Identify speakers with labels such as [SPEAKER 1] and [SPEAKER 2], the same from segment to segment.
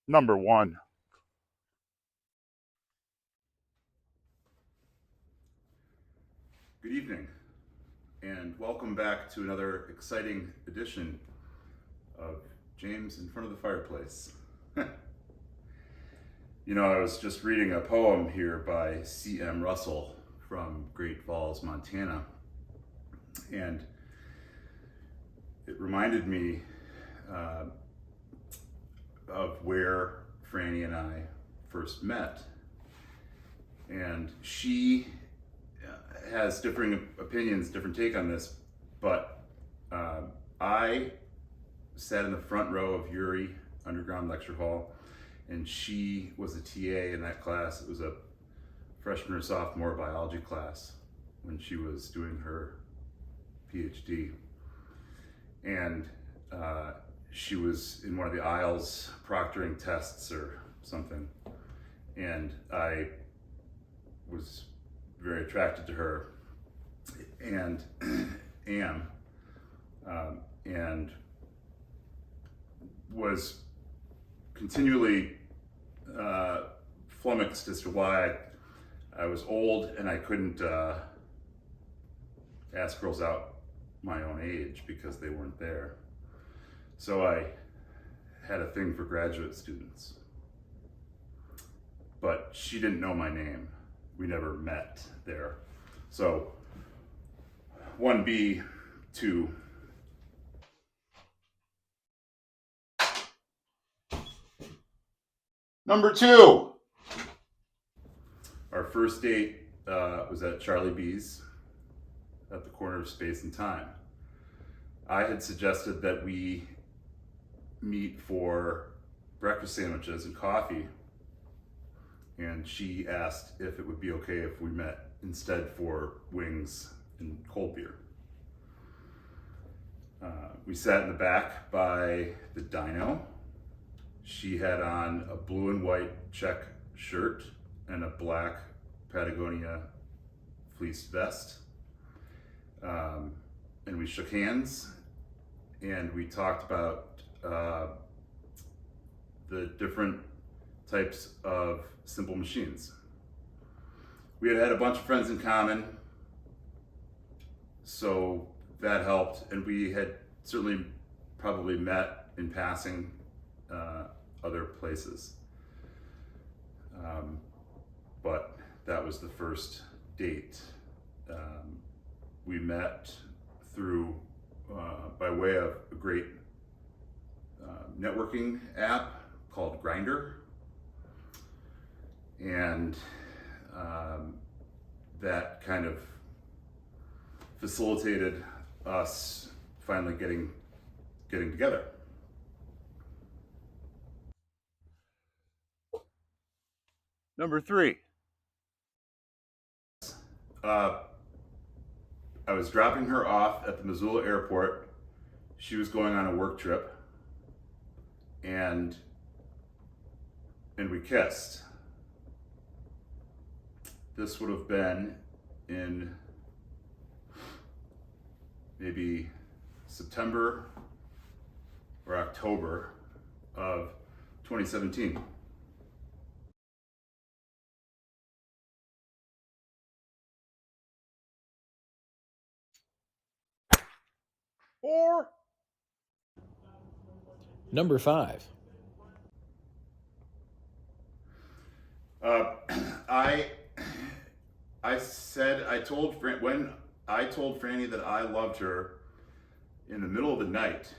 [SPEAKER 1] Number one.
[SPEAKER 2] Good evening, and welcome back to another exciting edition of James in Front of the Fireplace. You know, I was just reading a poem here by C.M. Russell from Great Falls, Montana, and it reminded me of where Franny and I first met. And she has differing opinions, different take on this, but I sat in the front row of Uri Underground Lecture Hall, and she was a TA in that class. It was a freshman or sophomore biology class when she was doing her PhD. And she was in one of the aisles proctoring tests or something. And I was very attracted to her and am, and was continually flummoxed as to why I was old and I couldn't ask girls out my own age because they weren't there. So I had a thing for graduate students. But she didn't know my name. We never met there. So 1B, 2.
[SPEAKER 1] Number two.
[SPEAKER 2] Our first date was at Charlie B's at the corner of Space and Time. I had suggested that we meet for breakfast sandwiches and coffee, and she asked if it would be okay if we met instead for wings and cold beer. We sat in the back by the dyno. She had on a blue and white check shirt and a black Patagonia fleece vest. And we shook hands and we talked about the different types of simple machines. We had a bunch of friends in common, so that helped, and we had certainly probably met in passing other places. But that was the first date. We met through, by way of a great networking app called Grindr. And that kind of facilitated us finally getting together.
[SPEAKER 1] Number three.
[SPEAKER 2] I was dropping her off at the Missoula airport. She was going on a work trip, and we kissed. This would have been in maybe September or October of 2017.
[SPEAKER 1] Four.
[SPEAKER 3] Number 5.
[SPEAKER 2] When I told Franny that I loved her in the middle of the night.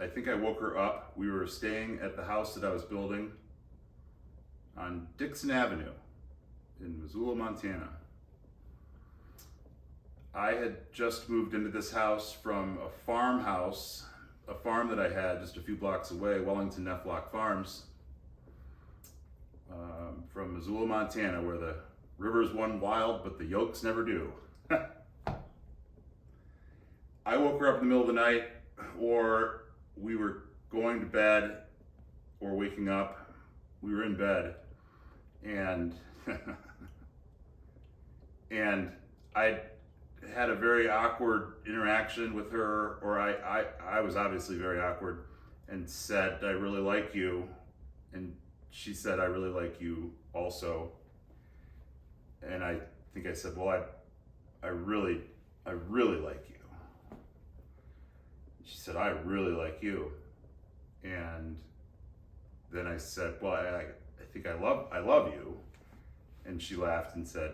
[SPEAKER 2] I think I woke her up. We were staying at the house that I was building on Dixon Avenue in Missoula, Montana. I had just moved into this house from a farmhouse, a farm that I had just a few blocks away, Wellington Nefflock Farms, from Missoula, Montana, where the rivers run wild, but the yolks never do. I woke her up in the middle of the night, or we were going to bed, or waking up. We were in bed, and and I had a very awkward interaction with her, or I was obviously very awkward, and said, "I really like you," And she said, I really like you also. And I think I said, well, I really like you. She said, I really like you. And then I said, well, I think I love you. And she laughed and said,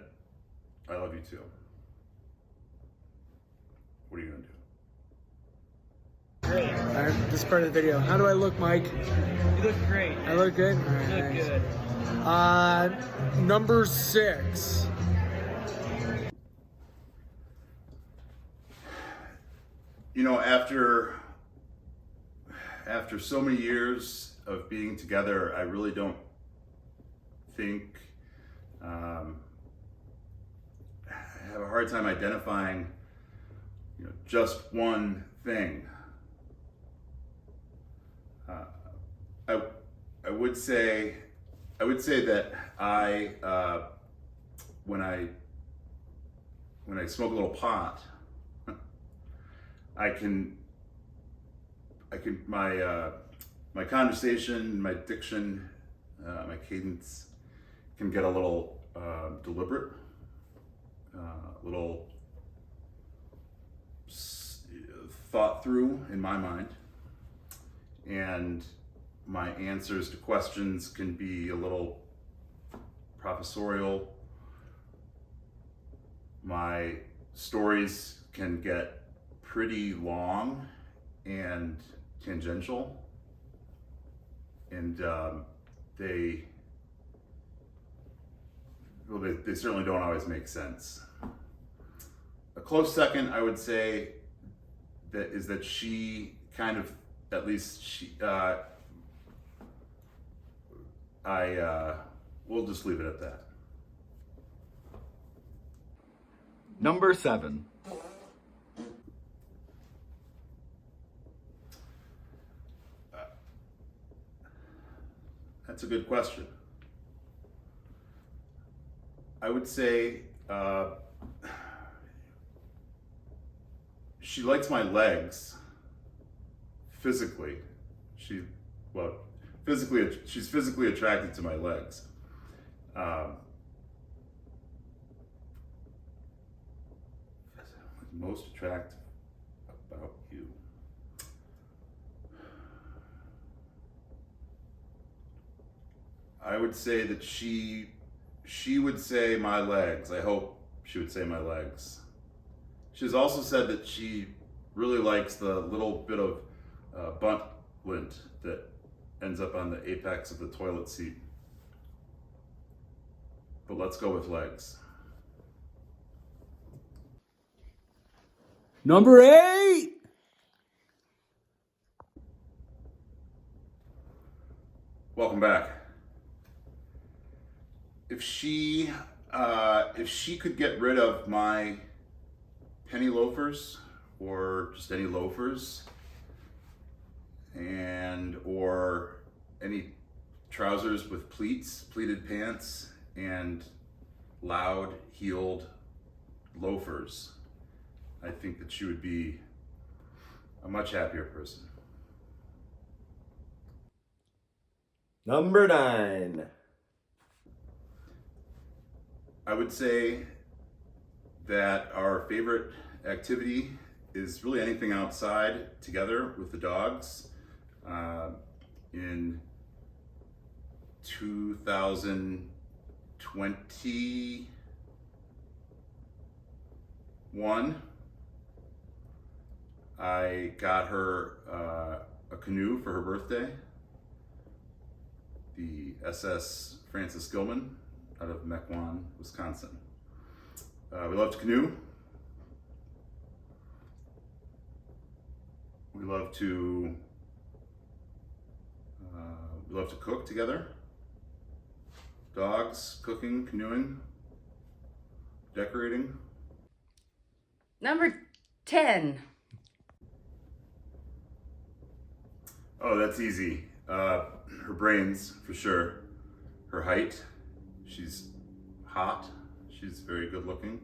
[SPEAKER 2] I love you too. What are you gonna do?
[SPEAKER 3] Great. All right, this is part of the video. How do I look, Mike?
[SPEAKER 4] You look great.
[SPEAKER 3] I look good? All right,
[SPEAKER 4] You look
[SPEAKER 3] thanks.
[SPEAKER 4] good.
[SPEAKER 3] Number 6.
[SPEAKER 2] You know, after so many years of being together, I really don't think I have a hard time identifying, just one thing. I would say that when I smoke a little pot, my conversation, my diction, my cadence can get a little deliberate, a little thought through in my mind, and my answers to questions can be a little professorial. My stories can get pretty long and tangential, and they certainly don't always make sense. A close second, I would say, that she kind of, at least we'll just leave it at that.
[SPEAKER 5] Number 7.
[SPEAKER 2] That's a good question. I would say she likes my legs physically. She's physically attracted to my legs. Most attractive about you. I would say that she would say my legs. I hope she would say my legs. She's also said that she really likes the little bit of butt lint that ends up on the apex of the toilet seat. But let's go with legs.
[SPEAKER 3] Number 8.
[SPEAKER 2] Welcome back. If she could get rid of my penny loafers, or just any loafers, or any trousers with pleated pants, and loud heeled loafers, I think that she would be a much happier person.
[SPEAKER 5] Number 9.
[SPEAKER 2] I would say that our favorite activity is really anything outside together with the dogs. In 2021, I got her a canoe for her birthday, the SS Francis Gilman out of Mequon, Wisconsin. We love to canoe. We love to cook together. Dogs, cooking, canoeing, decorating.
[SPEAKER 6] Number 10.
[SPEAKER 2] Oh, that's easy. Her brains, for sure. Her height. She's hot. She's very good looking.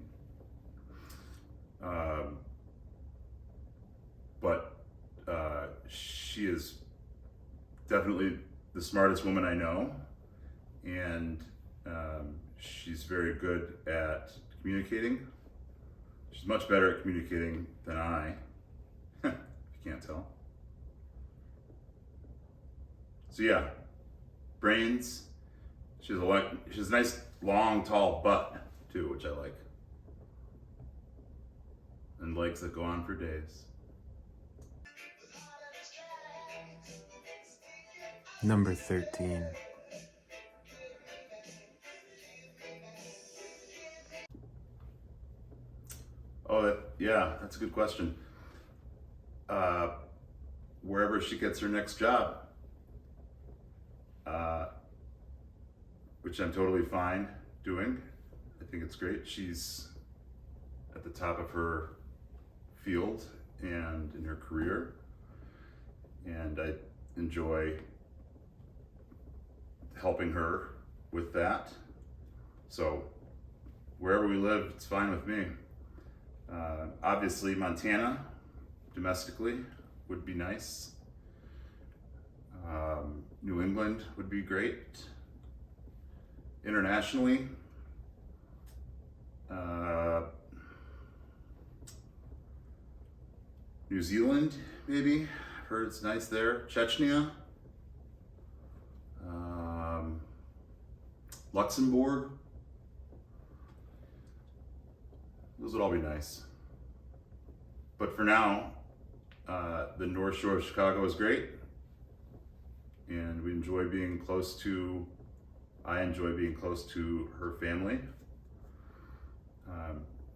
[SPEAKER 2] But she is definitely the smartest woman I know, and she's very good at communicating. She's much better at communicating than I. You can't tell. So yeah, brains. She has a nice, long, tall butt too, which I like, and legs that go on for days.
[SPEAKER 7] Number 13.
[SPEAKER 2] Oh, yeah, that's a good question. Wherever she gets her next job, which I'm totally fine doing. I think it's great. She's at the top of her field and in her career, and I enjoy helping her with that. So wherever we live, it's fine with me. Obviously, Montana, domestically, would be nice. New England would be great. Internationally, New Zealand, maybe. I've heard it's nice there. Chechnya. Luxembourg. Those would all be nice. But for now, the North Shore of Chicago is great. And we enjoy being close to, I enjoy being close to her family.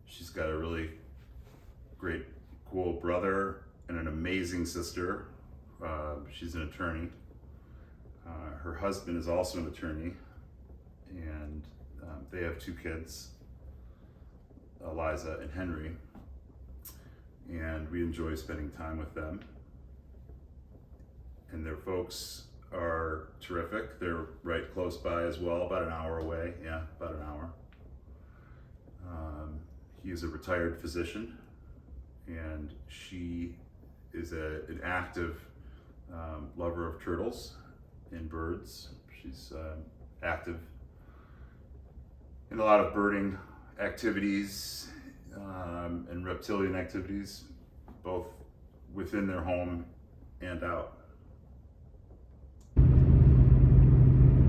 [SPEAKER 2] She's got a really great, cool brother and an amazing sister. She's an attorney. Her husband is also an attorney, and they have 2 kids, Eliza and Henry, and we enjoy spending time with them. And their folks are terrific. They're right close by as well, about an hour away. Yeah, about an hour. He's a retired physician, and she is an active lover of turtles and birds. She's active in a lot of birding activities and reptilian activities, both within their home and out.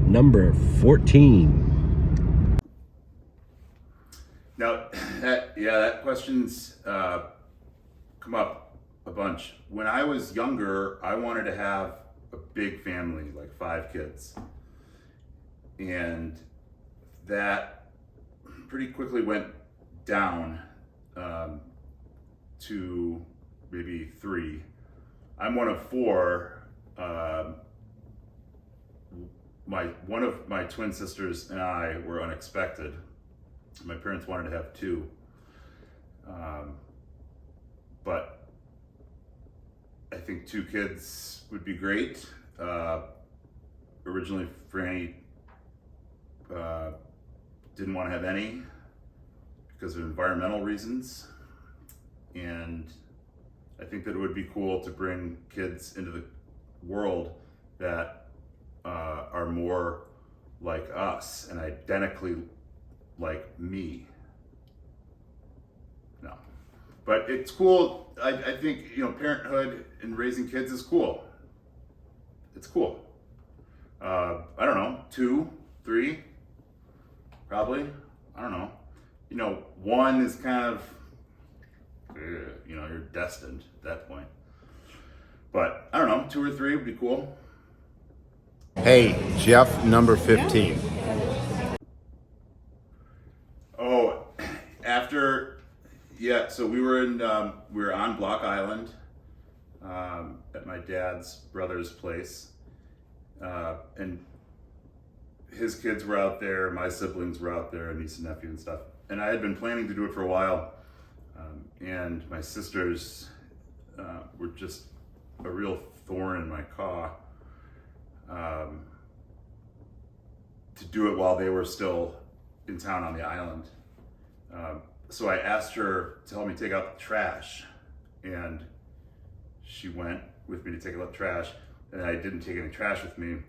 [SPEAKER 8] Number 14.
[SPEAKER 2] Now, that question's come up a bunch. When I was younger, I wanted to have a big family, like 5 kids. And that pretty quickly went down to maybe 3. I'm one of 4. One of my twin sisters and I were unexpected. My parents wanted to have 2. But I think 2 kids would be great. Originally, Franny didn't want to have any because of environmental reasons. And I think that it would be cool to bring kids into the world that are more like us and identically like me. No, but it's cool. I think, parenthood and raising kids is cool. It's cool. I don't know, 2, 3, probably. I don't know. 1 is kind of, you're destined at that point. But I don't know, 2 or 3 would be cool.
[SPEAKER 1] Hey, Jeff, number 15.
[SPEAKER 2] Oh, so we were on Block Island at my dad's brother's place, and his kids were out there, my siblings were out there, niece and nephew and stuff. And I had been planning to do it for a while, and my sisters were just a real thorn in my paw to do it while they were still in town on the island. So I asked her to help me take out the trash, and she went with me to take out the trash, and I didn't take any trash with me.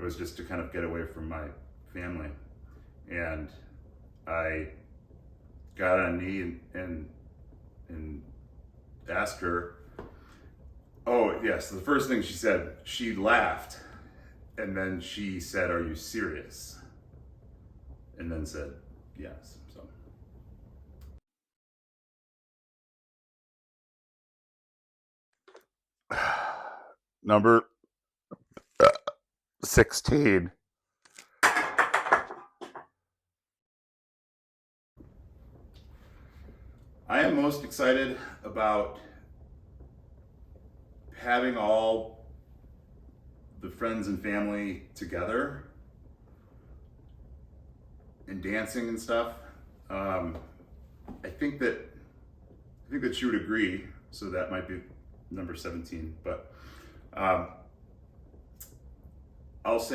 [SPEAKER 2] It was just to kind of get away from my family. And I got on a knee and asked her, oh yes, the first thing she said, she laughed. And then she said, are you serious? And then said, yes. So.
[SPEAKER 1] Number 16.
[SPEAKER 2] I am most excited about having all the friends and family together and dancing and stuff. I think that she would agree, so that might be number 17. But I'll say